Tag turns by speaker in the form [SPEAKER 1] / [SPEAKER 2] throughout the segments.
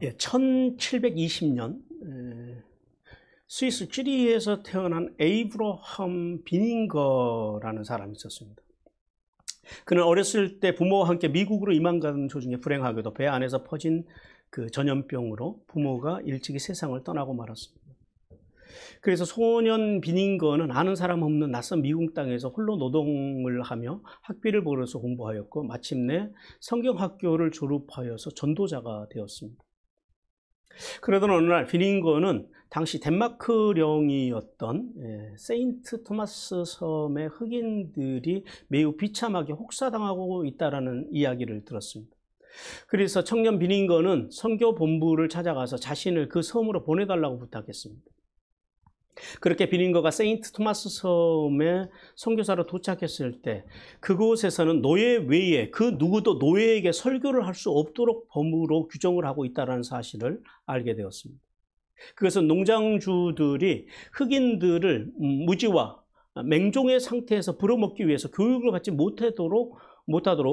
[SPEAKER 1] 예, 1720년 스위스 쥐리히에서 태어난 에이브러함 비닝거라는 사람이 있었습니다. 그는 어렸을 때 부모와 함께 미국으로 이민 가는 도중에 불행하게도 배 안에서 퍼진 그 전염병으로 부모가 일찍이 세상을 떠나고 말았습니다. 그래서 소년 비닝거는 아는 사람 없는 낯선 미국 땅에서 홀로 노동을 하며 학비를 벌어서 공부하였고 마침내 성경학교를 졸업하여서 전도자가 되었습니다. 그러던 어느 날 비닝거는 당시 덴마크령이었던 세인트 토마스 섬의 흑인들이 매우 비참하게 혹사당하고 있다는 이야기를 들었습니다. 그래서 청년 비닝거는 선교 본부를 찾아가서 자신을 그 섬으로 보내달라고 부탁했습니다. 그렇게 비닝거가 세인트 토마스 섬에 선교사로 도착했을 때 그곳에서는 노예 외에 그 누구도 노예에게 설교를 할 수 없도록 법으로 규정을 하고 있다는 사실을 알게 되었습니다. 그것은 농장주들이 흑인들을 무지와 맹종의 상태에서 불어먹기 위해서 교육을 받지 못하도록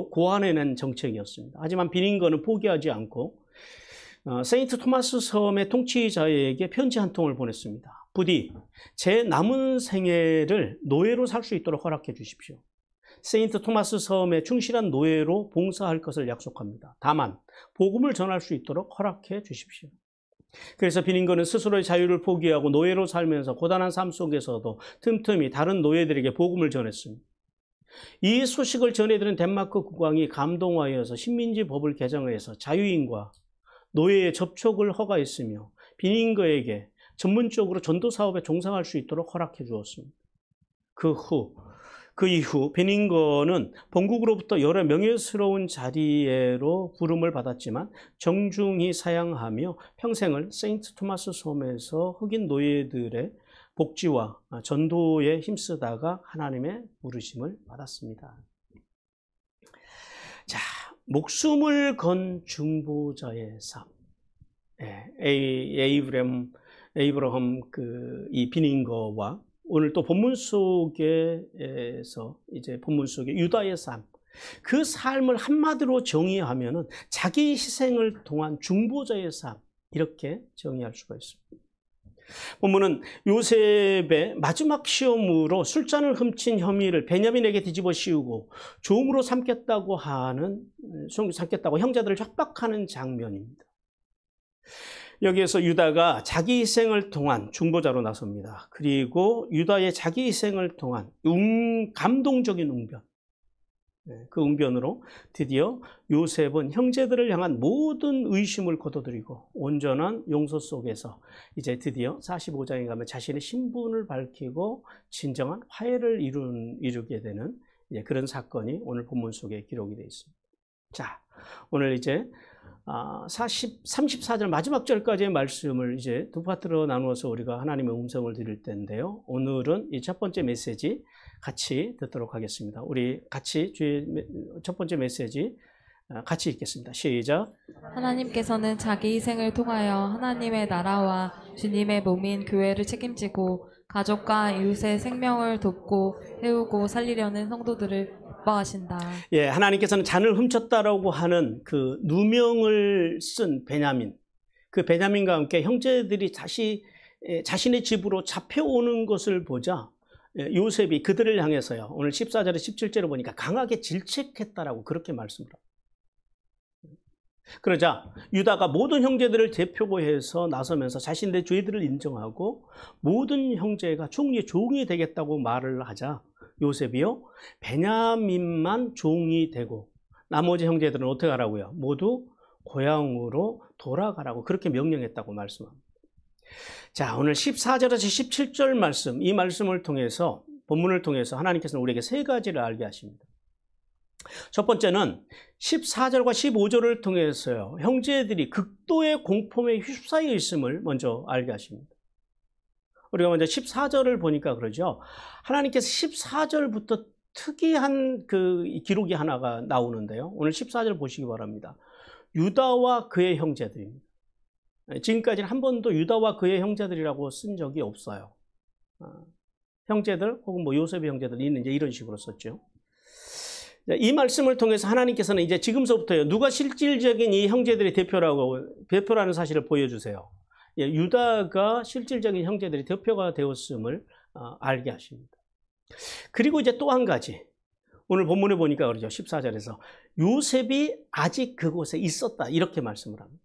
[SPEAKER 1] 고안해낸 정책이었습니다. 하지만 비닝거는 포기하지 않고 세인트 토마스 섬의 통치자에게 편지 한 통을 보냈습니다. 부디 제 남은 생애를 노예로 살 수 있도록 허락해 주십시오. 세인트 토마스 섬에 충실한 노예로 봉사할 것을 약속합니다. 다만 복음을 전할 수 있도록 허락해 주십시오. 그래서 비닝거는 스스로의 자유를 포기하고 노예로 살면서 고단한 삶 속에서도 틈틈이 다른 노예들에게 복음을 전했습니다. 이 소식을 전해들은 덴마크 국왕이 감동하여서 식민지 법을 개정해서 자유인과 노예의 접촉을 허가했으며 비닝거에게 전문적으로 전도 사업에 종사할 수 있도록 허락해 주었습니다. 그 이후 비닝거는 본국으로부터 여러 명예스러운 자리로 부름을 받았지만 정중히 사양하며 평생을 세인트 토마스 섬에서 흑인 노예들의 복지와 전도에 힘쓰다가 하나님의 부르심을 받았습니다. 자, 목숨을 건 중보자의 삶. 에이브러함 이 비닝거와 오늘 또 본문 속에서 이제 본문 속에 유다의 삶, 그 삶을 한마디로 정의하면은 자기 희생을 통한 중보자의 삶, 이렇게 정의할 수가 있습니다. 본문은 요셉의 마지막 시험으로 술잔을 훔친 혐의를 베냐민에게 뒤집어 씌우고 종으로 삼겠다고 형제들을 협박하는 장면입니다. 여기에서 유다가 자기 희생을 통한 중보자로 나섭니다. 그리고 유다의 자기 희생을 통한 감동적인 응변, 그 응변으로 드디어 요셉은 형제들을 향한 모든 의심을 거둬들이고 온전한 용서 속에서 이제 드디어 45장에 가면 자신의 신분을 밝히고 진정한 화해를 이루게 되는 그런 사건이 오늘 본문 속에 기록이 되어 있습니다. 자, 오늘 이제 34절 마지막 절까지의 말씀을 이제 두 파트로 나누어서 우리가 하나님의 음성을 들을 텐데요. 오늘은 이 첫 번째 메시지 같이 듣도록 하겠습니다. 우리 같이 주의 첫 번째 메시지 같이 읽겠습니다. 시작.
[SPEAKER 2] 하나님께서는 자기 희생을 통하여 하나님의 나라와 주님의 몸인 교회를 책임지고 가족과 이웃의 생명을 돕고 해우고 살리려는 성도들을 기뻐하신다.
[SPEAKER 1] 예, 하나님께서는 잔을 훔쳤다라고 하는 그 누명을 쓴 베냐민, 그 베냐민과 함께 형제들이 자신의 집으로 잡혀오는 것을 보자 요셉이 그들을 향해서요, 오늘 14절에 17절을 보니까 강하게 질책했다라고 그렇게 말씀을 합니다. 그러자 유다가 모든 형제들을 대표로 해서 나서면서 자신의 죄들을 인정하고 모든 형제가 총리의 종이 되겠다고 말을 하자 요셉이요, 베냐민만 종이 되고 나머지 형제들은 어떻게 하라고요? 모두 고향으로 돌아가라고 그렇게 명령했다고 말씀합니다. 자, 오늘 14절에서 17절 말씀, 이 말씀을 통해서, 본문을 통해서 하나님께서는 우리에게 세 가지를 알게 하십니다. 첫 번째는 14절과 15절을 통해서요, 형제들이 극도의 공포에 휩싸여 있음을 먼저 알게 하십니다. 우리가 먼저 14절을 보니까 그러죠. 하나님께서 14절부터 특이한 그 기록이 하나가 나오는데요. 오늘 14절 보시기 바랍니다. 유다와 그의 형제들입니다. 지금까지는 한 번도 유다와 그의 형제들이라고 쓴 적이 없어요. 형제들 혹은 뭐 요셉의 형제들 이제 이런 식으로 썼죠. 이 말씀을 통해서 하나님께서는 이제 지금서부터요, 누가 실질적인 이 형제들의 대표라는 사실을 보여주세요. 유다가 실질적인 형제들의 대표가 되었음을 알게 하십니다. 그리고 이제 또 한 가지, 오늘 본문에 보니까 그러죠. 14절에서 요셉이 아직 그곳에 있었다, 이렇게 말씀을 합니다.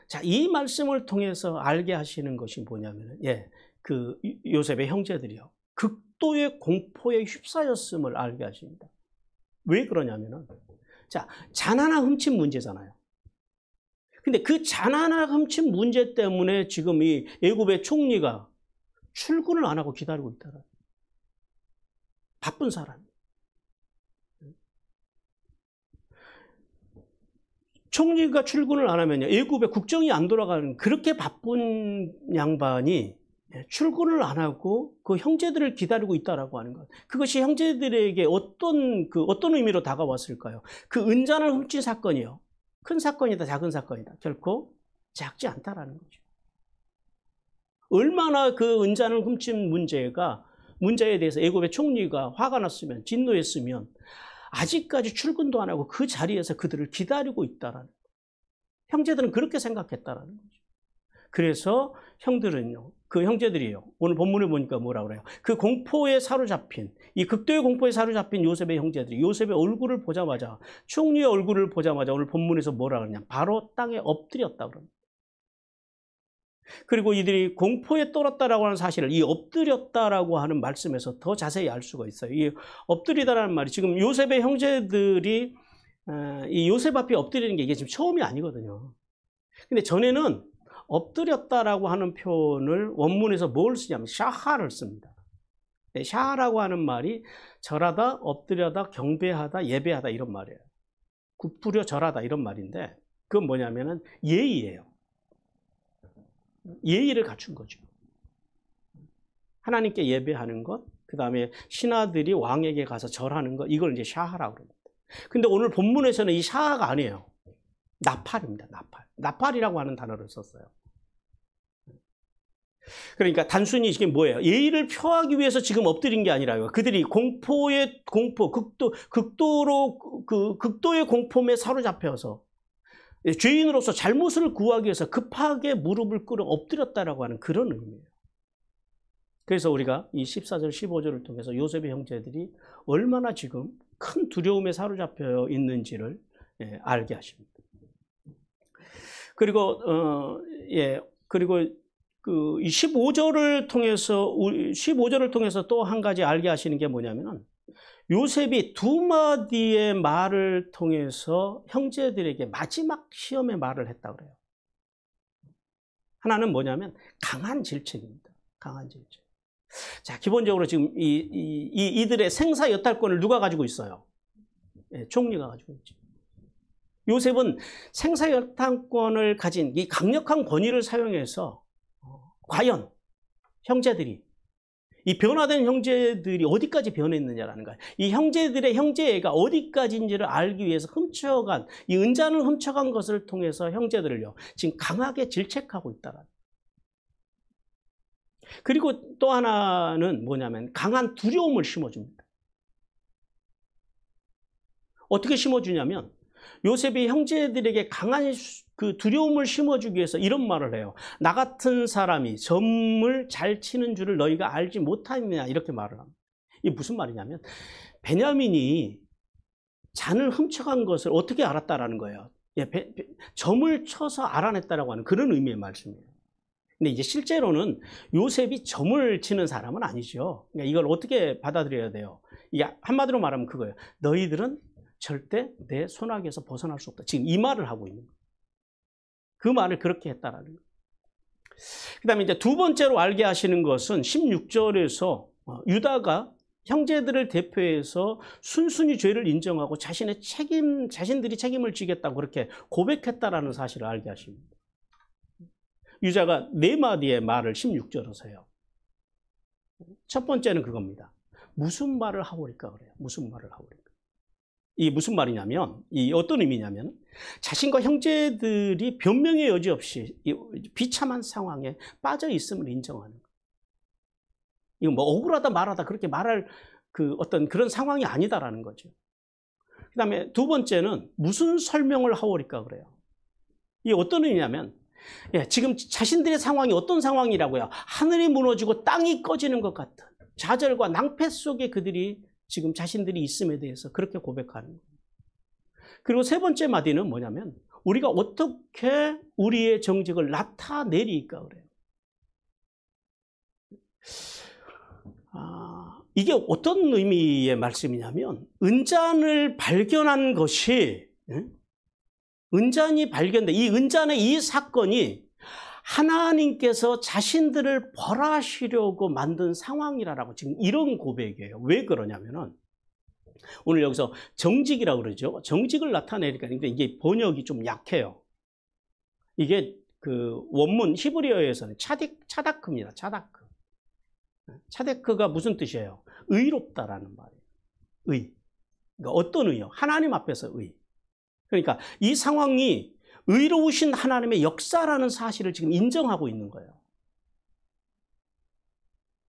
[SPEAKER 1] 자, 이 말씀을 통해서 알게 하시는 것이 뭐냐면은, 그 요셉의 형제들이요, 극도의 공포에 휩싸였음을 알게 하십니다. 왜 그러냐면은, 자, 잔 하나 훔친 문제잖아요. 근데 그 잔 하나 훔친 문제 때문에 지금 이 애굽의 총리가 출근을 안 하고 기다리고 있다라. 바쁜 사람. 총리가 출근을 안 하면요, 애굽의 국정이 안 돌아가는 그렇게 바쁜 양반이 출근을 안 하고 그 형제들을 기다리고 있다라고 하는 것. 그것이 형제들에게 어떤 의미로 다가왔을까요? 그 은잔을 훔친 사건이요, 큰 사건이다, 작은 사건이다, 결코 작지 않다라는 거죠. 얼마나 그 은잔을 훔친 문제에 대해서 애굽의 총리가 화가 났으면, 진노했으면 아직까지 출근도 안 하고 그 자리에서 그들을 기다리고 있다라는 거예요. 형제들은 그렇게 생각했다라는 거죠. 그래서 그 형제들이요, 오늘 본문에 보니까 뭐라 그래요? 그 공포에 사로잡힌, 이 극도의 공포에 사로잡힌 요셉의 형제들이 요셉의 얼굴을 보자마자, 총리의 얼굴을 보자마자 오늘 본문에서 뭐라 그러냐? 바로 땅에 엎드렸다 그럽니다. 그리고 이들이 공포에 떨었다라고 하는 사실을 이 엎드렸다라고 하는 말씀에서 더 자세히 알 수가 있어요. 이 엎드리다라는 말이 지금 요셉의 형제들이 이 요셉 앞에 엎드리는 게 이게 지금 처음이 아니거든요. 근데 전에는 엎드렸다라고 하는 표현을 원문에서 뭘 쓰냐면 샤하를 씁니다. 샤하라고 하는 말이 절하다, 엎드려다, 경배하다, 예배하다 이런 말이에요. 굽부려 절하다 이런 말인데, 그건 뭐냐면은 예의예요. 예의를 갖춘 거죠. 하나님께 예배하는 것, 그 다음에 신하들이 왕에게 가서 절하는 것, 이걸 이제 샤하라고 합니다. 근데 오늘 본문에서는 이 샤하가 아니에요. 나팔입니다. 나팔이라고 하는 단어를 썼어요. 그러니까 단순히 이게 뭐예요? 예의를 표하기 위해서 지금 엎드린 게 아니라요. 그들이 극도의 공포에 사로잡혀서 죄인으로서 잘못을 구하기 위해서 급하게 무릎을 꿇어 엎드렸다라고 하는 그런 의미예요. 그래서 우리가 이 14절, 15절을 통해서 요셉의 형제들이 얼마나 지금 큰 두려움에 사로잡혀 있는지를 알게 하십니다. 그리고 그 15절을 통해서 또 한 가지 알게 하시는 게 뭐냐면은, 요셉이 두 마디의 말을 통해서 형제들에게 마지막 시험의 말을 했다고 그래요. 하나는 뭐냐면 강한 질책입니다. 강한 질책. 자, 기본적으로 지금 이들의 생사 여탈권을 누가 가지고 있어요? 총리가 가지고 있죠. 요셉은 생사 여탈권을 가진 이 강력한 권위를 사용해서 과연 형제들이, 이 변화된 형제들이 어디까지 변했느냐라는 거예요. 이 형제들의 형제애가 어디까지인지를 알기 위해서 이 은잔을 훔쳐간 것을 통해서 형제들을요, 지금 강하게 질책하고 있다라는 거예요. 그리고 또 하나는 뭐냐면 강한 두려움을 심어줍니다. 어떻게 심어주냐면, 요셉이 형제들에게 강한 그 두려움을 심어주기 위해서 이런 말을 해요. 나 같은 사람이 점을 잘 치는 줄을 너희가 알지 못하느냐, 이렇게 말을 합니다. 이게 무슨 말이냐면, 베냐민이 잔을 훔쳐간 것을 어떻게 알았다라는 거예요. 점을 쳐서 알아냈다라고 하는 그런 의미의 말씀이에요. 근데 이제 실제로는 요셉이 점을 치는 사람은 아니죠. 그러니까 이걸 어떻게 받아들여야 돼요? 이게 한마디로 말하면 그거예요. 너희들은 절대 내 손아귀에서 벗어날 수 없다. 지금 이 말을 하고 있는 거예요. 그 말을 그렇게 했다라는 거예요. 그 다음에 이제 두 번째로 알게 하시는 것은 16절에서 유다가 형제들을 대표해서 순순히 죄를 인정하고 자신들이 책임을 지겠다고 그렇게 고백했다라는 사실을 알게 하십니다. 유다가 네 마디의 말을 16절에서 해요. 첫 번째는 그겁니다. 무슨 말을 하오리까 그래요. 무슨 말을 하오리까. 이 무슨 말이냐면, 이 어떤 의미냐면, 자신과 형제들이 변명의 여지 없이 이 비참한 상황에 빠져 있음을 인정하는 거예요. 이거 뭐 억울하다 말하다 그렇게 말할 그 어떤 그런 상황이 아니다라는 거죠. 그 다음에 두 번째는 무슨 설명을 하오리까 그래요. 이게 어떤 의미냐면, 지금 자신들의 상황이 어떤 상황이라고요? 하늘이 무너지고 땅이 꺼지는 것 같은 좌절과 낭패 속에 그들이 지금 자신들이 있음에 대해서 그렇게 고백하는 거예요. 그리고 세 번째 마디는 뭐냐면, 우리가 어떻게 우리의 정직을 나타내리까 그래요. 이게 어떤 의미의 말씀이냐면, 은잔을 발견한 것이, 은잔이 발견돼, 이 은잔의 이 사건이 하나님께서 자신들을 벌하시려고 만든 상황이라고 지금 이런 고백이에요. 왜 그러냐면은, 오늘 여기서 정직이라고 그러죠. 정직을 나타내니까 이게 번역이 좀 약해요. 이게 그 원문 히브리어에서는 차다크입니다. 차다크. 차데크가 무슨 뜻이에요? 의롭다라는 말이에요. 의. 그러니까 어떤 의요? 하나님 앞에서 의. 그러니까 이 상황이 의로우신 하나님의 역사라는 사실을 지금 인정하고 있는 거예요.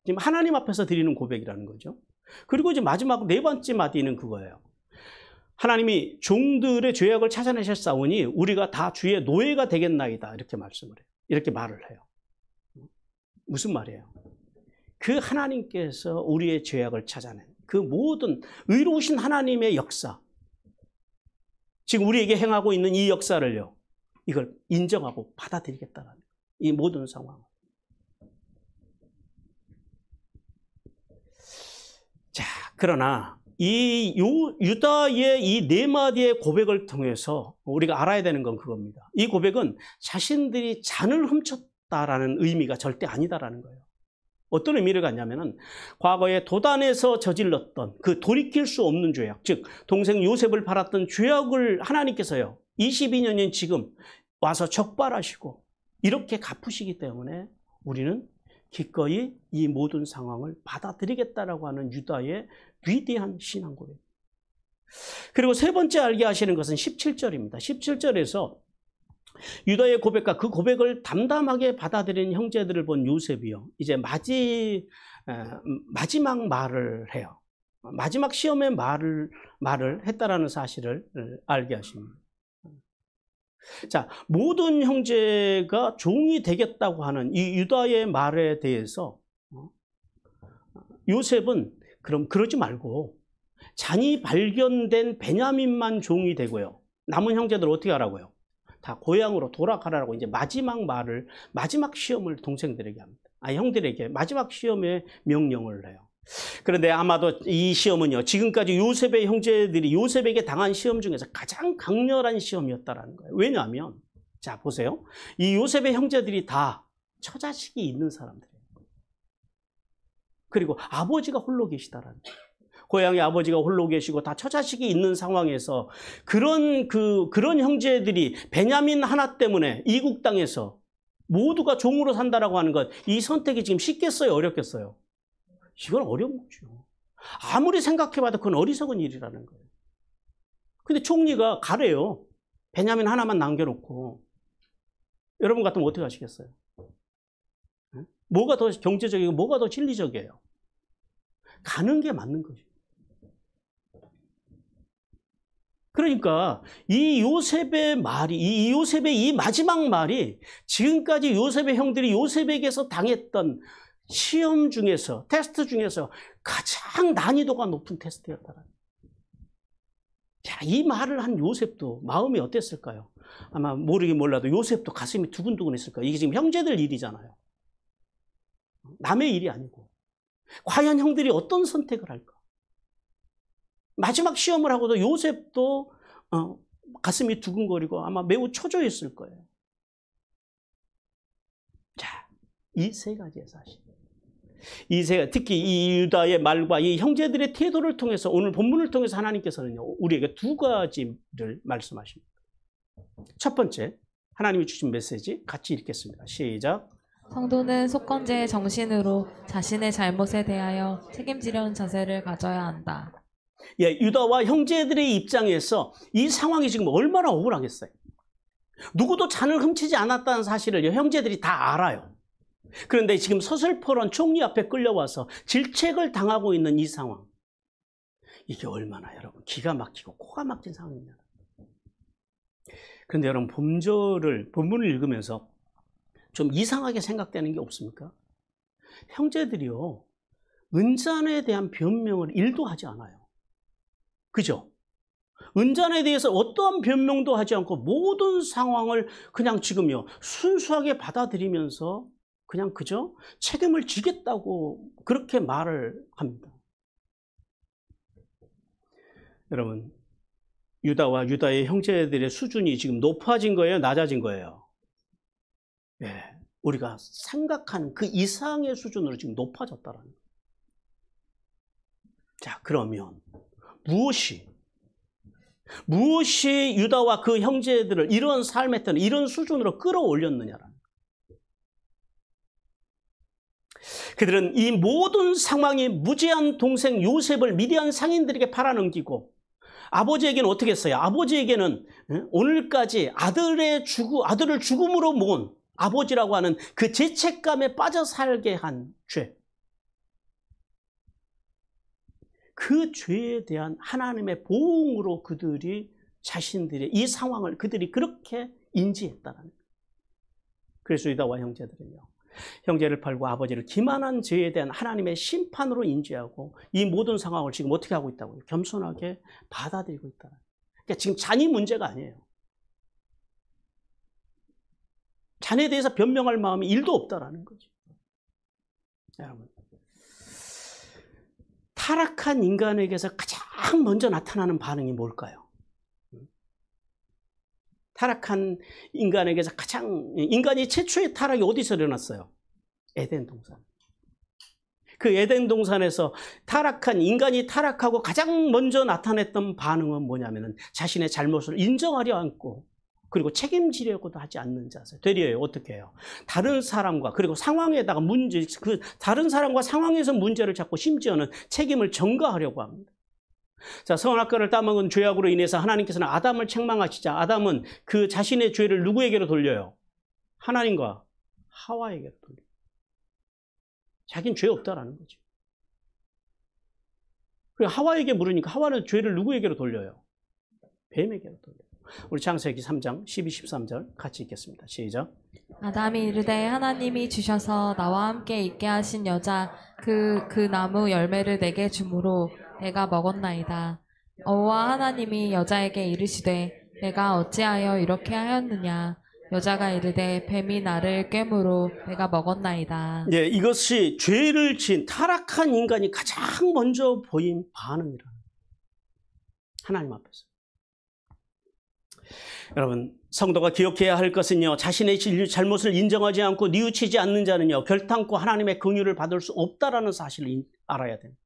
[SPEAKER 1] 지금 하나님 앞에서 드리는 고백이라는 거죠. 그리고 이제 마지막 네 번째 마디는 그거예요. 하나님이 종들의 죄악을 찾아내셨사오니 우리가 다 주의 노예가 되겠나이다. 이렇게 말씀을 해요. 이렇게 말을 해요. 무슨 말이에요? 그 하나님께서 우리의 죄악을 찾아낸 그 모든 의로우신 하나님의 역사, 지금 우리에게 행하고 있는 이 역사를요, 이걸 인정하고 받아들이겠다는 이 모든 상황. 자, 그러나 이 유다의 이 네 마디의 고백을 통해서 우리가 알아야 되는 건 그겁니다. 이 고백은 자신들이 잔을 훔쳤다라는 의미가 절대 아니다라는 거예요. 어떤 의미를 갖냐면은 과거에 도단에서 저질렀던 그 돌이킬 수 없는 죄악, 즉 동생 요셉을 팔았던 죄악을 하나님께서요 22년인 지금 와서 적발하시고 이렇게 갚으시기 때문에 우리는 기꺼이 이 모든 상황을 받아들이겠다라고 하는 유다의 위대한 신앙 고백. 그리고 세 번째 알게 하시는 것은 17절입니다. 17절에서 유다의 고백과 그 고백을 담담하게 받아들인 형제들을 본 요셉이요, 이제 마지막 말을 해요. 마지막 시험의 말을 했다라는 사실을 알게 하십니다. 자, 모든 형제가 종이 되겠다고 하는 이 유다의 말에 대해서 요셉은 그럼 그러지 말고 잔이 발견된 베냐민만 종이 되고요, 남은 형제들 어떻게 하라고요? 다 고향으로 돌아가라고 이제 마지막 시험을 동생들에게 합니다. 형들에게 마지막 시험의 명령을 해요. 그런데 아마도 이 시험은요, 지금까지 요셉의 형제들이 요셉에게 당한 시험 중에서 가장 강렬한 시험이었다라는 거예요. 왜냐하면, 자, 보세요. 이 요셉의 형제들이 다 처자식이 있는 사람들이에요. 그리고 아버지가 홀로 계시다라는 거예요. 고향에 아버지가 홀로 계시고 다 처자식이 있는 상황에서 그런 형제들이 베냐민 하나 때문에 이국 땅에서 모두가 종으로 산다라고 하는 것, 이 선택이 지금 쉽겠어요, 어렵겠어요? 이건 어려운 거죠. 아무리 생각해봐도 그건 어리석은 일이라는 거예요. 근데 총리가 가래요. 베냐민 하나만 남겨놓고. 여러분 같으면 어떻게 하시겠어요? 뭐가 더 경제적이고 뭐가 더 진리적이에요? 가는 게 맞는 거죠. 그러니까 이 요셉의 말이, 이 요셉의 이 마지막 말이 지금까지 요셉의 형들이 요셉에게서 당했던 시험 중에서, 테스트 중에서 가장 난이도가 높은 테스트였다는. 자, 이 말을 한 요셉도 마음이 어땠을까요? 아마 모르긴 몰라도 요셉도 가슴이 두근두근 했을 거예요. 이게 지금 형제들 일이잖아요. 남의 일이 아니고. 과연 형들이 어떤 선택을 할까? 마지막 시험을 하고도 요셉도 가슴이 두근거리고 아마 매우 초조했을 거예요. 자, 이 세 가지의 사실. 특히 이 유다의 말과 이 형제들의 태도를 통해서, 오늘 본문을 통해서 하나님께서는요, 우리에게 두 가지를 말씀하십니다. 첫 번째, 하나님이 주신 메시지 같이 읽겠습니다. 시작.
[SPEAKER 2] 성도는 속건제의 정신으로 자신의 잘못에 대하여 책임지려는 자세를 가져야 한다.
[SPEAKER 1] 유다와 형제들의 입장에서 이 상황이 지금 얼마나 억울하겠어요. 누구도 잔을 훔치지 않았다는 사실을 형제들이 다 알아요. 그런데 지금 서슬퍼런 총리 앞에 끌려와서 질책을 당하고 있는 이 상황. 이게 얼마나 여러분 기가 막히고 코가 막힌 상황입니다. 그런데 여러분 본문을 읽으면서 좀 이상하게 생각되는 게 없습니까? 형제들이요, 은잔에 대한 변명을 1도 하지 않아요. 그죠? 은잔에 대해서 어떠한 변명도 하지 않고 모든 상황을 그냥 지금요 순수하게 받아들이면서 그냥 그저 책임을 지겠다고 그렇게 말을 합니다. 여러분, 유다와 유다의 형제들의 수준이 지금 높아진 거예요? 낮아진 거예요? 예, 우리가 생각하는 그 이상의 수준으로 지금 높아졌다라는 거예요. 자, 그러면 무엇이 유다와 그 형제들을 이런 삶에 따른 이런 수준으로 끌어올렸느냐라는 거예요. 그들은 이 모든 상황이 무지한 동생 요셉을 미디안 상인들에게 팔아넘기고, 아버지에게는 어떻게 했어요? 아버지에게는 오늘까지 아들을 죽음으로 모은 아버지라고 하는 그 죄책감에 빠져 살게 한 죄, 그 죄에 대한 하나님의 보응으로 그들이 자신들의 이 상황을 그들이 그렇게 인지했다는 거예요. 그래서 유다와 형제들은요, 형제를 팔고 아버지를 기만한 죄에 대한 하나님의 심판으로 인지하고 이 모든 상황을 지금 어떻게 하고 있다고요? 겸손하게 받아들이고 있다는 거예요. 그러니까 지금 잔이 문제가 아니에요. 잔에 대해서 변명할 마음이 1도 없다라는 거죠. 여러분, 타락한 인간에게서 가장 먼저 나타나는 반응이 뭘까요? 타락한 인간에게서 인간이 최초의 타락이 어디서 일어났어요? 에덴 동산. 그 에덴 동산에서 인간이 타락하고 가장 먼저 나타냈던 반응은 뭐냐면은 자신의 잘못을 인정하려 않고 그리고 책임지려고도 하지 않는 자세. 되려 어떻게 해요? 다른 사람과 그리고 상황에다가 다른 사람과 상황에서 문제를 찾고 심지어는 책임을 전가하려고 합니다. 자, 선악과를 따먹은 죄악으로 인해서 하나님께서는 아담을 책망하시자 아담은 그 자신의 죄를 누구에게로 돌려요? 하나님과 하와에게로 돌려요. 자기는 죄 없다라는 거죠. 그리고 하와에게 물으니까 하와는 죄를 누구에게로 돌려요? 뱀에게로 돌려요. 우리 창세기 3장 12, 13절 같이 읽겠습니다. 시작.
[SPEAKER 2] 아담이 이르되 하나님이 주셔서 나와 함께 있게 하신 여자 그 나무 열매를 내게 주므로 내가 먹었나이다. 여호와 하나님이 여자에게 이르시되 내가 어찌하여 이렇게 하였느냐. 여자가 이르되 뱀이 나를 꿰므로 내가 먹었나이다.
[SPEAKER 1] 네, 이것이 죄를 지은 타락한 인간이 가장 먼저 보인 반응이라. 하나님 앞에서. 여러분, 성도가 기억해야 할 것은요, 자신의 잘못을 인정하지 않고 뉘우치지 않는 자는요, 결탄코 하나님의 긍휼을 받을 수 없다라는 사실을 알아야 됩니다.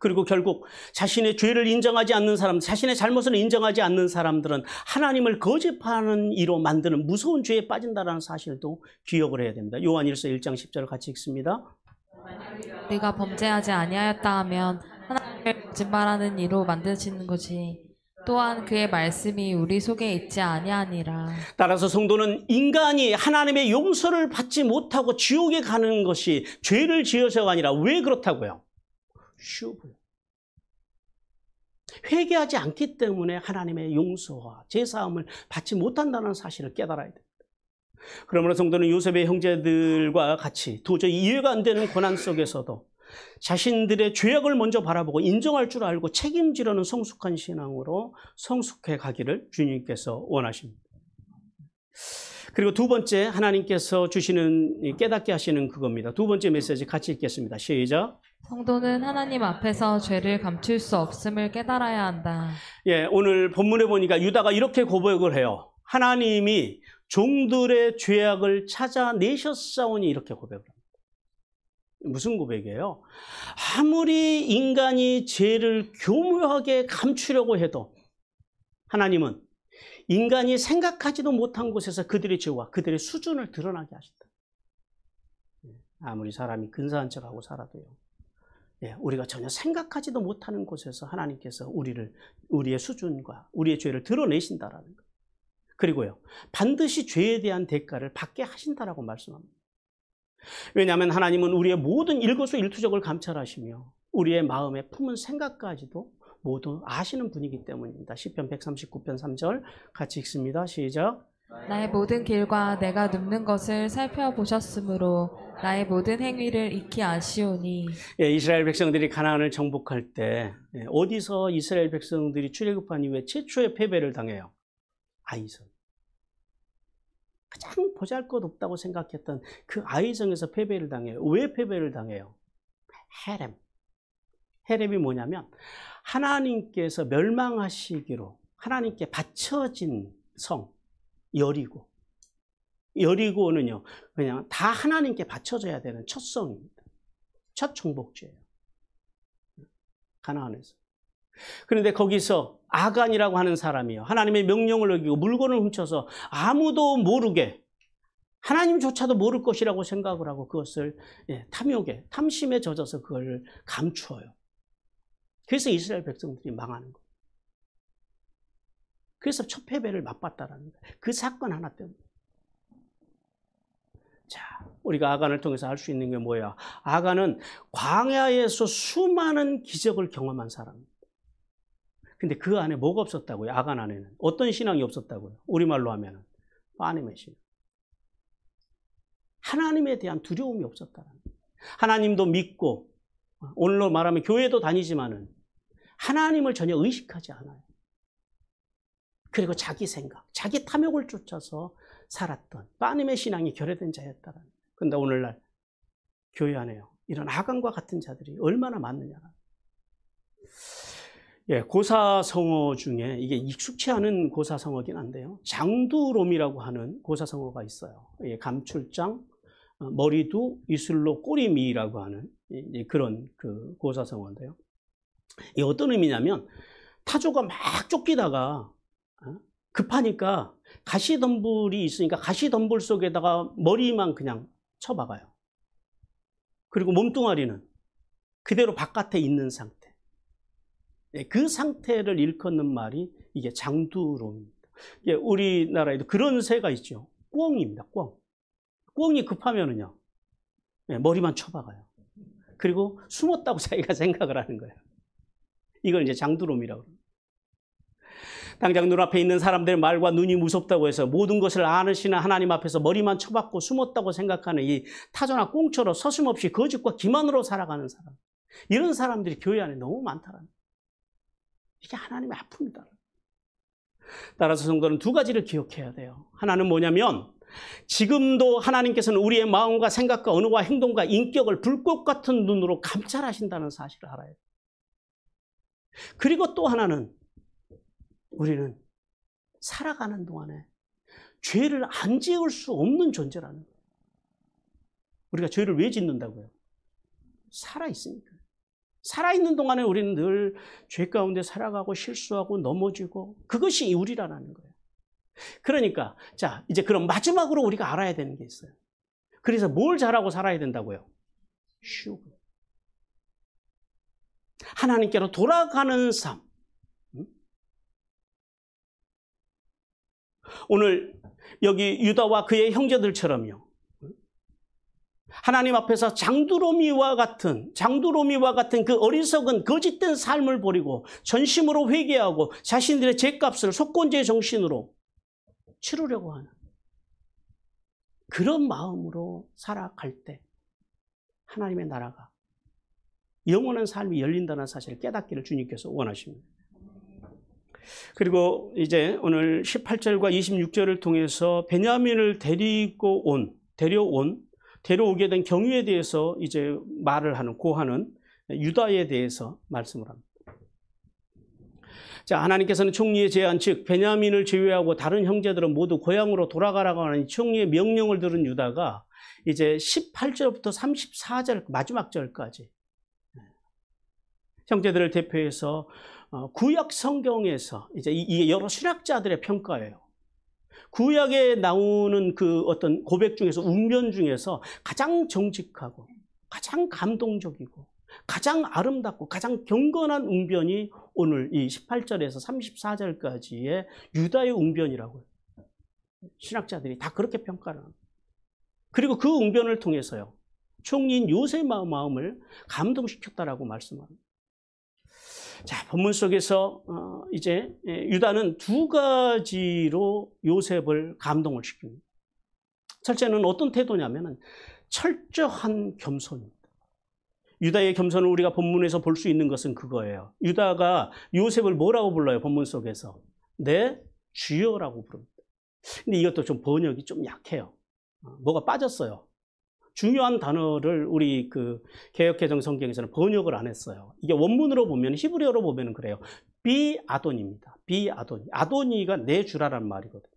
[SPEAKER 1] 그리고 결국 자신의 죄를 인정하지 않는 사람, 자신의 잘못을 인정하지 않는 사람들은 하나님을 거짓하는 이로 만드는 무서운 죄에 빠진다는 사실도 기억을 해야 됩니다. 요한일서 1장 10절 같이 읽습니다.
[SPEAKER 2] 네가 범죄하지 아니하였다 하면 하나님을 거짓말하는 이로 만드시는 것이 또한 그의 말씀이 우리 속에 있지 아니하니라. 따라서
[SPEAKER 1] 성도는 인간이 하나님의 용서를 받지 못하고 지옥에 가는 것이 죄를 지어서가 아니라 왜 그렇다고요? 쉬워요. 회개하지 않기 때문에 하나님의 용서와 제사함을 받지 못한다는 사실을 깨달아야 됩니다. 그러므로 성도는 요셉의 형제들과 같이 도저히 이해가 안 되는 고난 속에서도 자신들의 죄악을 먼저 바라보고 인정할 줄 알고 책임지려는 성숙한 신앙으로 성숙해 가기를 주님께서 원하십니다. 그리고 두 번째 하나님께서 주시는 깨닫게 하시는 그겁니다. 두 번째 메시지 같이 읽겠습니다. 시작.
[SPEAKER 2] 성도는 하나님 앞에서 죄를 감출 수 없음을 깨달아야 한다.
[SPEAKER 1] 예, 오늘 본문에 보니까 유다가 이렇게 고백을 해요. 하나님이 종들의 죄악을 찾아내셨사오니 이렇게 고백을 합니다. 무슨 고백이에요? 아무리 인간이 죄를 교묘하게 감추려고 해도 하나님은 인간이 생각하지도 못한 곳에서 그들의 죄와 그들의 수준을 드러나게 하신다. 아무리 사람이 근사한 척하고 살아도요. 우리가 전혀 생각하지도 못하는 곳에서 하나님께서 우리의 수준과 우리의 죄를 드러내신다라는 것. 그리고요, 반드시 죄에 대한 대가를 받게 하신다라고 말씀합니다. 왜냐하면 하나님은 우리의 모든 일거수일투족을 감찰하시며 우리의 마음에 품은 생각까지도 모두 아시는 분이기 때문입니다. 시편 139편 3절 같이 읽습니다. 시작.
[SPEAKER 2] 나의 모든 길과 내가 눕는 것을 살펴보셨으므로 나의 모든 행위를 익히 아시오니.
[SPEAKER 1] 예, 이스라엘 백성들이 가나안을 정복할 때 어디서 이스라엘 백성들이 출애굽한 이후에 최초의 패배를 당해요? 아이성. 가장 보잘것없다고 생각했던 그 아이성에서 패배를 당해요. 왜 패배를 당해요? 헤렘. 헤렘이 뭐냐면 하나님께서 멸망하시기로 하나님께 바쳐진 성 여리고. 여리고는요, 그냥 다 하나님께 바쳐져야 되는 첫 성입니다. 첫 정복지예요. 가나안에서. 그런데 거기서 아간이라고 하는 사람이요, 하나님의 명령을 어기고 물건을 훔쳐서 아무도 모르게, 하나님조차도 모를 것이라고 생각을 하고 그것을 탐욕에, 탐심에 젖어서 그걸 감추어요. 그래서 이스라엘 백성들이 망하는 거예요. 그래서 첫 패배를 맛봤다라는 거예요. 그 사건 하나 때문에. 자, 우리가 아간을 통해서 알 수 있는 게 뭐야? 아간은 광야에서 수많은 기적을 경험한 사람입니다. 근데 그 안에 뭐가 없었다고요? 아간 안에는. 어떤 신앙이 없었다고요? 우리말로 하면은 빠님의 신앙. 하나님에 대한 두려움이 없었다는 거예요. 하나님도 믿고, 오늘로 말하면 교회도 다니지만은 하나님을 전혀 의식하지 않아요. 그리고 자기 생각, 자기 탐욕을 쫓아서 살았던 빠님의 신앙이 결여된 자였다라는 거예요. 그런데 오늘날 교회 안에요, 이런 아간과 같은 자들이 얼마나 많느냐. 예, 고사성어 중에 이게 익숙치 않은 고사성어긴 한데요, 장두롬이라고 하는 고사성어가 있어요. 예, 감출장, 머리두, 이슬로, 꼬리미라고 하는 그런 그 고사성어인데요. 이게 어떤 의미냐면 타조가 막 쫓기다가 급하니까 가시덤불이 있으니까 가시덤불 속에다가 머리만 그냥 쳐박아요. 그리고 몸뚱아리는 그대로 바깥에 있는 상태. 그 상태를 일컫는 말이 이게 장두롬입니다. 우리나라에도 그런 새가 있죠. 꿩입니다. 꿩. 꿩이 급하면은요, 머리만 쳐박아요. 그리고 숨었다고 자기가 생각을 하는 거예요. 이걸 이제 장두롬이라고 합니다. 당장 눈앞에 있는 사람들의 말과 눈이 무섭다고 해서 모든 것을 아시는 하나님 앞에서 머리만 쳐박고 숨었다고 생각하는 이 타조나 꽁처럼 서슴없이 거짓과 기만으로 살아가는 사람. 이런 사람들이 교회 안에 너무 많다라는 거예요. 이게 하나님의 아픔이다. 따라서 성도는 두 가지를 기억해야 돼요. 하나는 뭐냐면 지금도 하나님께서는 우리의 마음과 생각과 언어와 행동과 인격을 불꽃 같은 눈으로 감찰하신다는 사실을 알아야 돼요. 그리고 또 하나는 우리는 살아가는 동안에 죄를 안 지을 수 없는 존재라는 거예요. 우리가 죄를 왜 짓는다고요? 살아있으니까. 살아있는 동안에 우리는 늘 죄 가운데 살아가고 실수하고 넘어지고, 그것이 우리라는 거예요. 그러니까 자, 이제 그럼 마지막으로 우리가 알아야 되는 게 있어요. 그래서 뭘 잘하고 살아야 된다고요? 쉬고 하나님께로 돌아가는 삶. 오늘 여기 유다와 그의 형제들처럼요, 하나님 앞에서 장두로미와 같은 그 어리석은 거짓된 삶을 버리고 전심으로 회개하고 자신들의 죄값을 속건제 정신으로 치르려고 하는 그런 마음으로 살아갈 때 하나님의 나라가, 영원한 삶이 열린다는 사실을 깨닫기를 주님께서 원하십니다. 그리고 이제 오늘 18절과 26절을 통해서 베냐민을 데려오게 된 경위에 대해서 이제 고하는 유다에 대해서 말씀을 합니다. 자, 하나님께서는 총리의 제안, 즉 베냐민을 제외하고 다른 형제들은 모두 고향으로 돌아가라고 하는 총리의 명령을 들은 유다가 이제 18절부터 34절 마지막 절까지 형제들을 대표해서 구약 성경에서 이제 이게 여러 신학자들의 평가예요. 구약에 나오는 그 어떤 고백 중에서, 웅변 중에서 가장 정직하고 가장 감동적이고 가장 아름답고 가장 경건한 웅변이 오늘 이 18절에서 34절까지의 유다의 웅변이라고요. 신학자들이 다 그렇게 평가를 합니다. 그리고 그 웅변을 통해서요, 총리인 요셉의 마음을 감동시켰다라고 말씀합니다. 자, 본문 속에서 이제 유다는 두 가지로 요셉을 감동을 시킵니다. 첫째는 어떤 태도냐면은 철저한 겸손입니다. 유다의 겸손을 우리가 본문에서 볼 수 있는 것은 그거예요. 유다가 요셉을 뭐라고 불러요? 본문 속에서 내 주여라고 부릅니다. 근데 이것도 좀 번역이 좀 약해요. 뭐가 빠졌어요. 중요한 단어를 우리 그 개역개정 성경에서는 번역을 안 했어요. 이게 원문으로 보면, 히브리어로 보면 그래요. 비아도니입니다. 비아도니. 아도니가 내 주라란 말이거든요.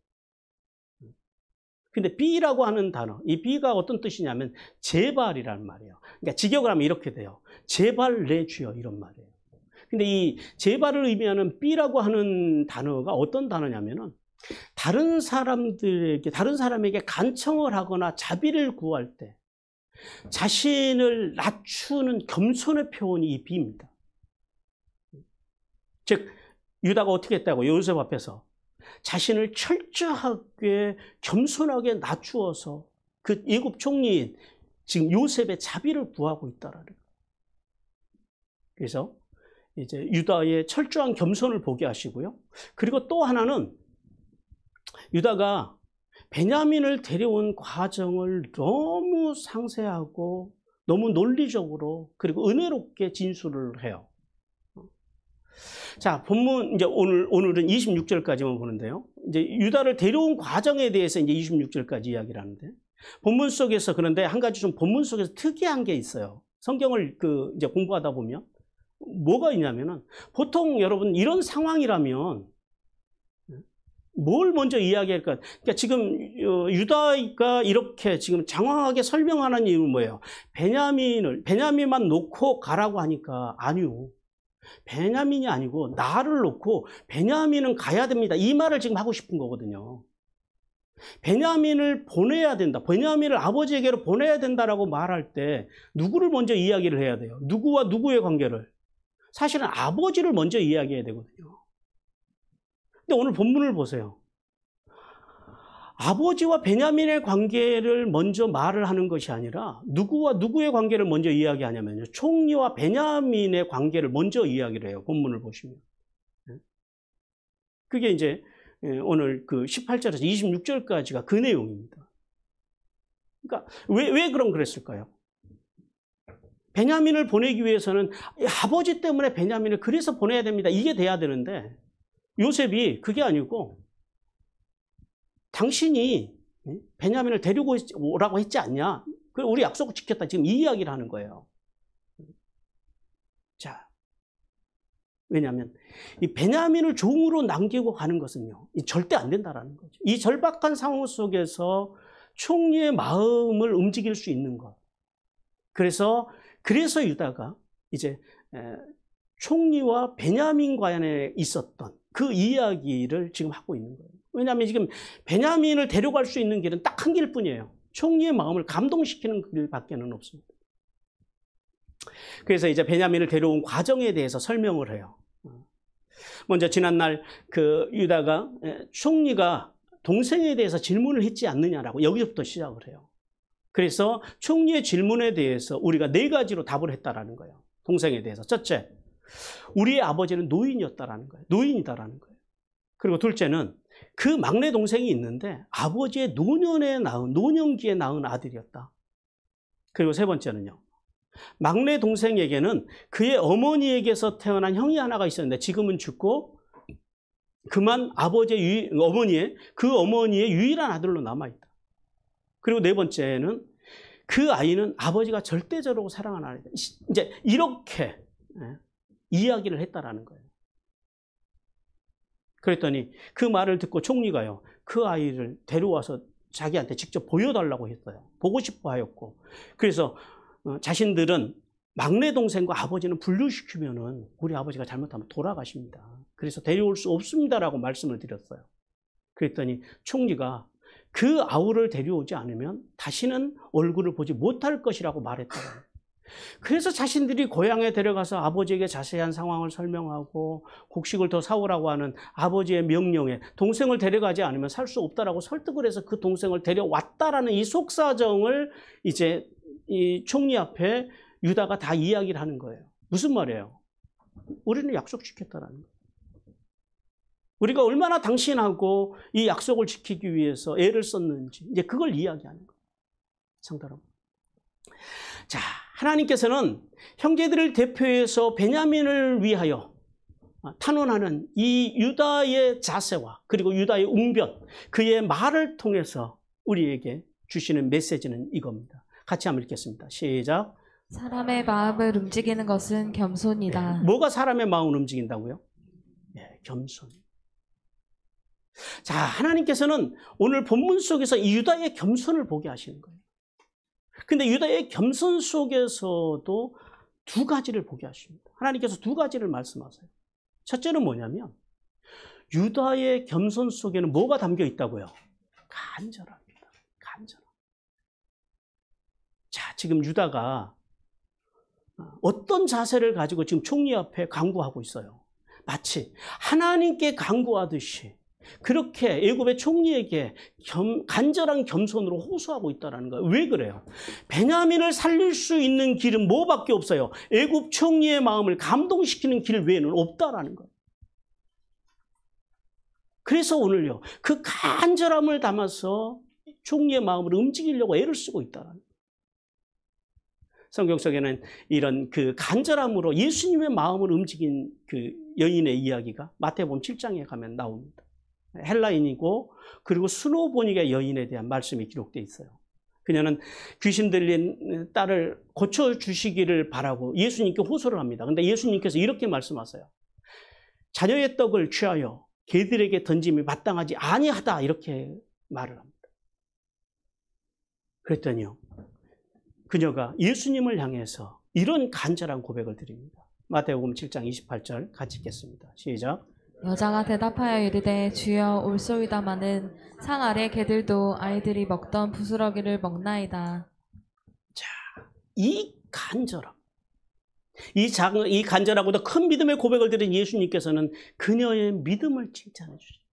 [SPEAKER 1] 근데 비라고 하는 단어, 이 비가 어떤 뜻이냐면 제발이라는 말이에요. 그러니까 직역을 하면 이렇게 돼요. 제발 내 주여, 이런 말이에요. 근데 이 제발을 의미하는 비라고 하는 단어가 어떤 단어냐면은 다른 사람에게 간청을 하거나 자비를 구할 때 자신을 낮추는 겸손의 표현이 이 비입니다. 즉, 유다가 어떻게 했다고? 요셉 앞에서 자신을 철저하게 겸손하게 낮추어서 그 애굽 총리인 지금 요셉의 자비를 구하고 있다라는 거예요. 그래서 이제 유다의 철저한 겸손을 보게 하시고요. 그리고 또 하나는 유다가 베냐민을 데려온 과정을 너무 상세하고 너무 논리적으로 그리고 은혜롭게 진술을 해요. 자, 본문 이제 오늘은 26절까지만 보는데요. 이제 유다를 데려온 과정에 대해서 이제 26절까지 이야기를 하는데, 본문 속에서 그런데 한 가지 좀 본문 속에서 특이한 게 있어요. 성경을 이제 공부하다 보면 뭐가 있냐면은, 보통 여러분 이런 상황이라면 뭘 먼저 이야기할까? 그러니까 지금 유다가 이렇게 지금 장황하게 설명하는 이유는 뭐예요? 베냐민만 놓고 가라고 하니까 아니요. 베냐민이 아니고 나를 놓고 베냐민은 가야 됩니다. 이 말을 지금 하고 싶은 거거든요. 베냐민을 보내야 된다. 베냐민을 아버지에게로 보내야 된다라고 말할 때 누구를 먼저 이야기를 해야 돼요? 누구와 누구의 관계를? 사실은 아버지를 먼저 이야기해야 되거든요. 근데 오늘 본문을 보세요. 아버지와 베냐민의 관계를 먼저 말을 하는 것이 아니라 누구와 누구의 관계를 먼저 이야기하냐면요. 총리와 베냐민의 관계를 먼저 이야기를 해요. 본문을 보시면. 그게 이제 오늘 그 18절에서 26절까지가 그 내용입니다. 그러니까 왜 그랬을까요? 베냐민을 보내기 위해서는 아버지 때문에 베냐민을 그래서 보내야 됩니다. 이게 돼야 되는데 요셉이 그게 아니고 당신이 베냐민을 데리고 오라고 했지 않냐? 우리 약속을 지켰다. 지금 이 이야기를 하는 거예요. 자, 왜냐하면 이 베냐민을 종으로 남기고 가는 것은요, 절대 안 된다라는 거죠. 이 절박한 상황 속에서 총리의 마음을 움직일 수 있는 것. 그래서 유다가 이제 총리와 베냐민 간에 있었던 그 이야기를 지금 하고 있는 거예요. 왜냐하면 지금 베냐민을 데려갈 수 있는 길은 딱 한 길뿐이에요. 총리의 마음을 감동시키는 길밖에는 없습니다. 그래서 이제 베냐민을 데려온 과정에 대해서 설명을 해요. 먼저 지난날 그 유다가 총리가 동생에 대해서 질문을 했지 않느냐라고 여기서부터 시작을 해요. 그래서 총리의 질문에 대해서 우리가 4가지로 답을 했다라는 거예요. 동생에 대해서. 첫째, 우리의 아버지는 노인이었다라는 거예요. 노인이다라는 거예요. 그리고 둘째는 그 막내 동생이 있는데 아버지의 노년기에 낳은 아들이었다. 그리고 세 번째는요. 막내 동생에게는 그의 어머니에게서 태어난 형이 하나가 있었는데 지금은 죽고 그만 그 어머니의 유일한 아들로 남아있다. 그리고 네 번째는 그 아이는 아버지가 절대적으로 사랑하는 아이다. 이제 이렇게 이야기를 했다라는 거예요. 그랬더니 그 말을 듣고 총리가요, 그 아이를 데려와서 자기한테 직접 보여달라고 했어요. 보고 싶어 하였고. 그래서 자신들은 막내 동생과 아버지는 분류시키면은 우리 아버지가 잘못하면 돌아가십니다. 그래서 데려올 수 없습니다라고 말씀을 드렸어요. 그랬더니 총리가 그 아우를 데려오지 않으면 다시는 얼굴을 보지 못할 것이라고 말했다고. 그래서 자신들이 고향에 데려가서 아버지에게 자세한 상황을 설명하고 곡식을 더 사오라고 하는 아버지의 명령에 동생을 데려가지 않으면 살 수 없다라고 설득을 해서 그 동생을 데려왔다라는 이 속사정을 이제 이 총리 앞에 유다가 다 이야기를 하는 거예요. 무슨 말이에요? 우리는 약속지켰다라는 거예요. 우리가 얼마나 당신하고 이 약속을 지키기 위해서 애를 썼는지 이제 그걸 이야기하는 거예요. 성도 여러분. 자, 하나님께서는 형제들을 대표해서 베냐민을 위하여 탄원하는 이 유다의 자세와 그리고 유다의 웅변, 그의 말을 통해서 우리에게 주시는 메시지는 이겁니다. 같이 한번 읽겠습니다. 시작.
[SPEAKER 2] 사람의 마음을 움직이는 것은 겸손이다.
[SPEAKER 1] 네, 뭐가 사람의 마음을 움직인다고요? 네, 겸손. 자, 하나님께서는 오늘 본문 속에서 이 유다의 겸손을 보게 하시는 거예요. 근데 유다의 겸손 속에서도 두 가지를 보게 하십니다. 하나님께서 두 가지를 말씀하세요. 첫째는 뭐냐면 유다의 겸손 속에는 뭐가 담겨 있다고요? 간절함입니다. 간절함. 자, 지금 유다가 어떤 자세를 가지고 지금 총리 앞에 간구하고 있어요. 마치 하나님께 간구하듯이 그렇게 애굽의 총리에게 간절한 겸손으로 호소하고 있다는 거예요. 왜 그래요? 베냐민을 살릴 수 있는 길은 뭐밖에 없어요? 애굽 총리의 마음을 감동시키는 길 외에는 없다라는 거예요. 그래서 오늘요, 그 간절함을 담아서 총리의 마음을 움직이려고 애를 쓰고 있다는 거예요. 성경 속에는 이런 그 간절함으로 예수님의 마음을 움직인 그 여인의 이야기가 마태복음 7장에 가면 나옵니다. 헬라인이고 그리고 수노보니가 여인에 대한 말씀이 기록되어 있어요. 그녀는 귀신 들린 딸을 고쳐주시기를 바라고 예수님께 호소를 합니다. 그런데 예수님께서 이렇게 말씀하세요. 자녀의 떡을 취하여 개들에게 던짐이 마땅하지 아니하다 이렇게 말을 합니다. 그랬더니요, 그녀가 예수님을 향해서 이런 간절한 고백을 드립니다. 마태복음 7장 28절 같이 읽겠습니다. 시작.
[SPEAKER 2] 여자가 대답하여 이르되 주여 올소이다마는 상 아래 개들도 아이들이 먹던 부스러기를 먹나이다.
[SPEAKER 1] 자, 이 간절함, 이 간절하고도 큰 믿음의 고백을 드린 예수님께서는 그녀의 믿음을 칭찬해 주십니다.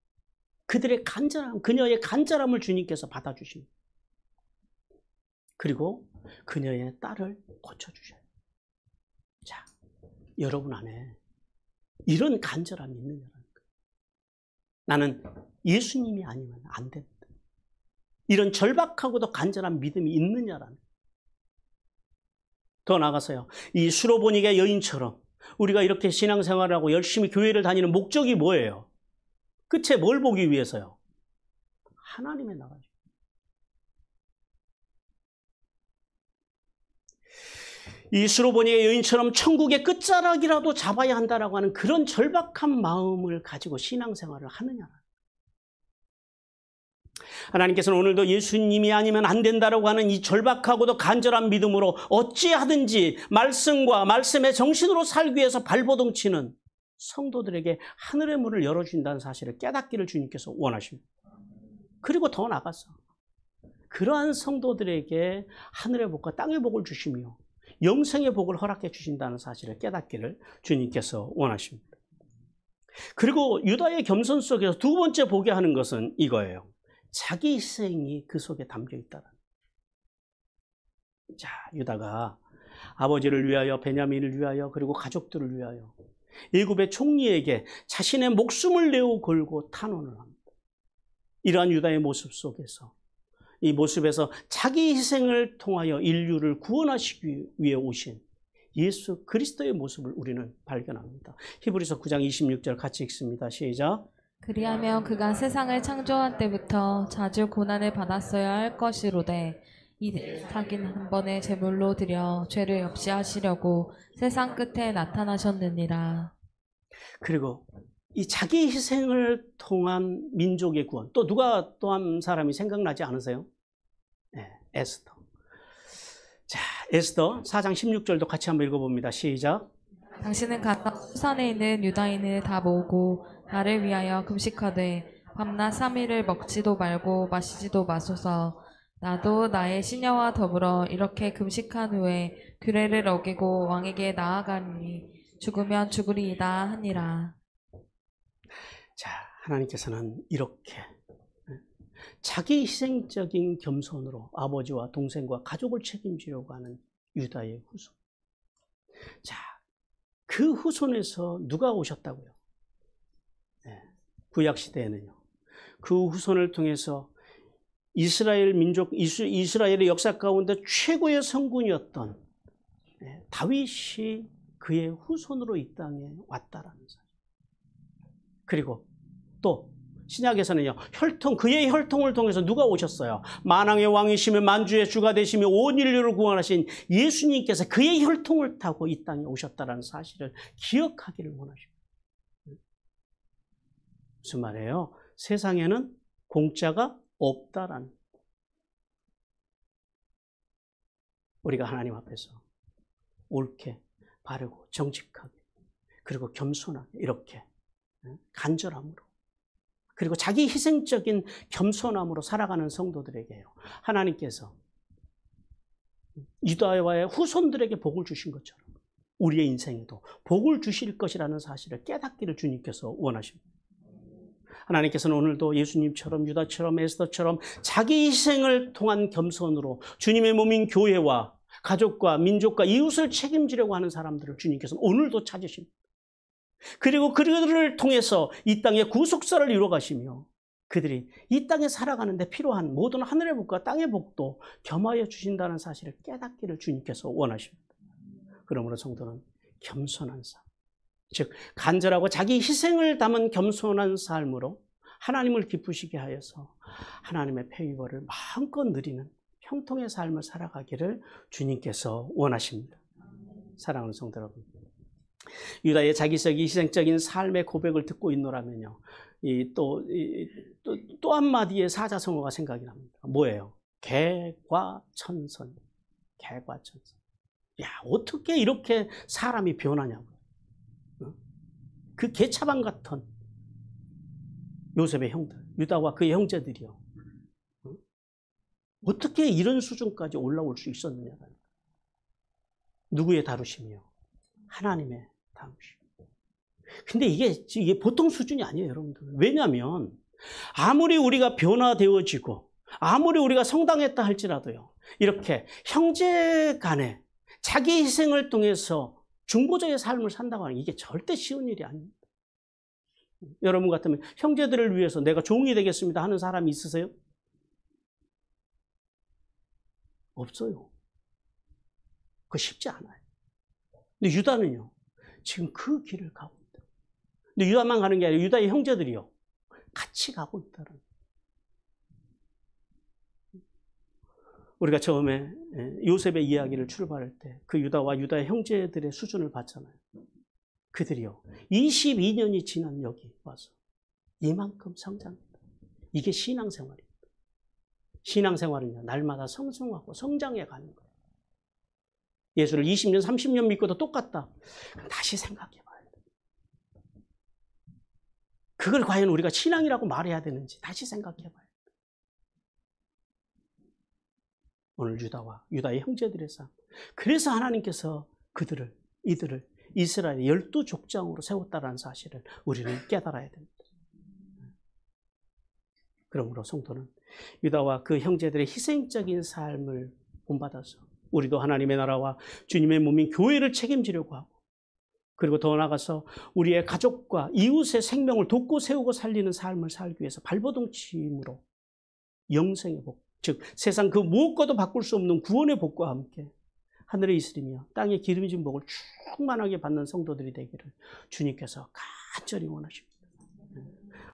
[SPEAKER 1] 그들의 간절함, 그녀의 간절함을 주님께서 받아주십니다. 그리고 그녀의 딸을 고쳐주셔요. 자, 여러분 안에 이런 간절함이 있느냐는 거예요. 나는 예수님이 아니면 안 된다. 이런 절박하고도 간절한 믿음이 있느냐라는 거예요. 더 나아가서요, 이 수로보니가 여인처럼 우리가 이렇게 신앙생활을 하고 열심히 교회를 다니는 목적이 뭐예요? 끝에 뭘 보기 위해서요? 하나님의 나라죠. 이 수로보니의 여인처럼 천국의 끝자락이라도 잡아야 한다라고 하는 그런 절박한 마음을 가지고 신앙생활을 하느냐. 하나님께서는 오늘도 예수님이 아니면 안 된다라고 하는 이 절박하고도 간절한 믿음으로 어찌하든지 말씀과 말씀의 정신으로 살기 위해서 발버둥 치는 성도들에게 하늘의 문을 열어준다는 사실을 깨닫기를 주님께서 원하십니다. 그리고 더 나아가서 그러한 성도들에게 하늘의 복과 땅의 복을 주시며 영생의 복을 허락해 주신다는 사실을 깨닫기를 주님께서 원하십니다. 그리고 유다의 겸손 속에서 두 번째 보게 하는 것은 이거예요. 자기 희생이 그 속에 담겨 있다는. 자, 유다가 아버지를 위하여, 베냐민을 위하여, 그리고 가족들을 위하여 애굽의 총리에게 자신의 목숨을 내어 걸고 탄원을 합니다. 이러한 유다의 모습 속에서, 이 모습에서 자기 희생을 통하여 인류를 구원하시기 위해 오신 예수 그리스도의 모습을 우리는 발견합니다. 히브리서 9장 26절 같이 읽습니다. 시작.
[SPEAKER 2] 그리하면 그가 세상을 창조한 때부터 자주 고난을 받았어야 할 것이로되 이 자기는 한 번의 제물로 드려 죄를 없이 하시려고 세상 끝에 나타나셨느니라. 그리고
[SPEAKER 1] 이 자기 희생을 통한 민족의 구원, 또 누가 또 한 사람이 생각나지 않으세요? 네, 에스더. 자, 에스더 4장 16절도 같이 한번 읽어봅니다. 시작.
[SPEAKER 2] 당신은 가까운 수산에 있는 유다인을 다 모으고 나를 위하여 금식하되 밤낮 3일을 먹지도 말고 마시지도 마소서. 나도 나의 시녀와 더불어 이렇게 금식한 후에 규례를 어기고 왕에게 나아가니 죽으면 죽으리이다 하니라.
[SPEAKER 1] 자, 하나님께서는 이렇게 자기 희생적인 겸손으로 아버지와 동생과 가족을 책임지려고 하는 유다의 후손. 자, 그 후손에서 누가 오셨다고요? 네, 구약시대에는요. 그 후손을 통해서 이스라엘 민족, 이스라엘의 역사 가운데 최고의 성군이었던 다윗이 그의 후손으로 이 땅에 왔다라는 사실. 그리고 또 신약에서는요, 그의 혈통을 통해서 누가 오셨어요? 만왕의 왕이시며 만주의 주가 되시며 온 인류를 구원하신 예수님께서 그의 혈통을 타고 이 땅에 오셨다는 사실을 기억하기를 원하십니다. 무슨 말이에요? 세상에는 공짜가 없다라는. 우리가 하나님 앞에서 옳게 바르고 정직하게 그리고 겸손하게 이렇게 간절함으로 그리고 자기 희생적인 겸손함으로 살아가는 성도들에게요, 하나님께서 유다와의 후손들에게 복을 주신 것처럼 우리의 인생에도 복을 주실 것이라는 사실을 깨닫기를 주님께서 원하십니다. 하나님께서는 오늘도 예수님처럼 유다처럼 에스더처럼 자기 희생을 통한 겸손으로 주님의 몸인 교회와 가족과 민족과 이웃을 책임지려고 하는 사람들을 주님께서는 오늘도 찾으십니다. 그리고 그들을 통해서 이 땅에 구속사를 이루어 가시며 그들이 이 땅에 살아가는데 필요한 모든 하늘의 복과 땅의 복도 겸하여 주신다는 사실을 깨닫기를 주님께서 원하십니다. 그러므로 성도는 겸손한 삶, 즉 간절하고 자기 희생을 담은 겸손한 삶으로 하나님을 기쁘시게 하여서 하나님의 페이버를 마음껏 누리는 형통의 삶을 살아가기를 주님께서 원하십니다. 사랑하는 성도 여러분, 유다의 자기적인 희생적인 삶의 고백을 듣고 있노라면요, 또 한마디의 사자성어가 생각이 납니다. 뭐예요? 개과천선. 개과천선. 야, 어떻게 이렇게 사람이 변하냐고요. 그 개차방 같은 요셉의 형들, 유다와 그의 형제들이요, 어떻게 이런 수준까지 올라올 수 있었느냐. 누구의 다루심이요? 하나님의 다루심. 근데 이게 보통 수준이 아니에요, 여러분들. 왜냐하면 아무리 우리가 변화되어지고 아무리 우리가 성당했다 할지라도요, 이렇게 형제 간에 자기 희생을 통해서 중보자의 삶을 산다고 하는 게 이게 절대 쉬운 일이 아닙니다. 여러분 같으면 형제들을 위해서 내가 종이 되겠습니다 하는 사람이 있으세요? 없어요. 그거 쉽지 않아요. 근데 유다는요, 지금 그 길을 가고 있다. 근데 유다만 가는 게 아니라 유다의 형제들이요, 같이 가고 있다는. 우리가 처음에 요셉의 이야기를 출발할 때 그 유다와 유다의 형제들의 수준을 봤잖아요. 그들이요, 22년이 지난 여기 와서 이만큼 성장했다. 이게 신앙생활입니다. 신앙생활은요, 날마다 성숙하고 성장해 가는 거예요. 예수를 20년, 30년 믿고도 똑같다. 다시 생각해 봐야 돼요. 그걸 과연 우리가 신앙이라고 말해야 되는지 다시 생각해 봐야 돼요. 오늘 유다의 형제들의 삶. 그래서 하나님께서 이들을 이스라엘의 12족장으로 세웠다는 사실을 우리는 깨달아야 됩니다. 그러므로 성도는 유다와 그 형제들의 희생적인 삶을 본받아서 우리도 하나님의 나라와 주님의 몸인 교회를 책임지려고 하고, 그리고 더 나아가서 우리의 가족과 이웃의 생명을 돕고 세우고 살리는 삶을 살기 위해서 발버둥침으로 영생의 복, 즉 세상 그 무엇과도 바꿀 수 없는 구원의 복과 함께 하늘에 있으리며 땅에 기름진 복을 충만하게 받는 성도들이 되기를 주님께서 간절히 원하십니다.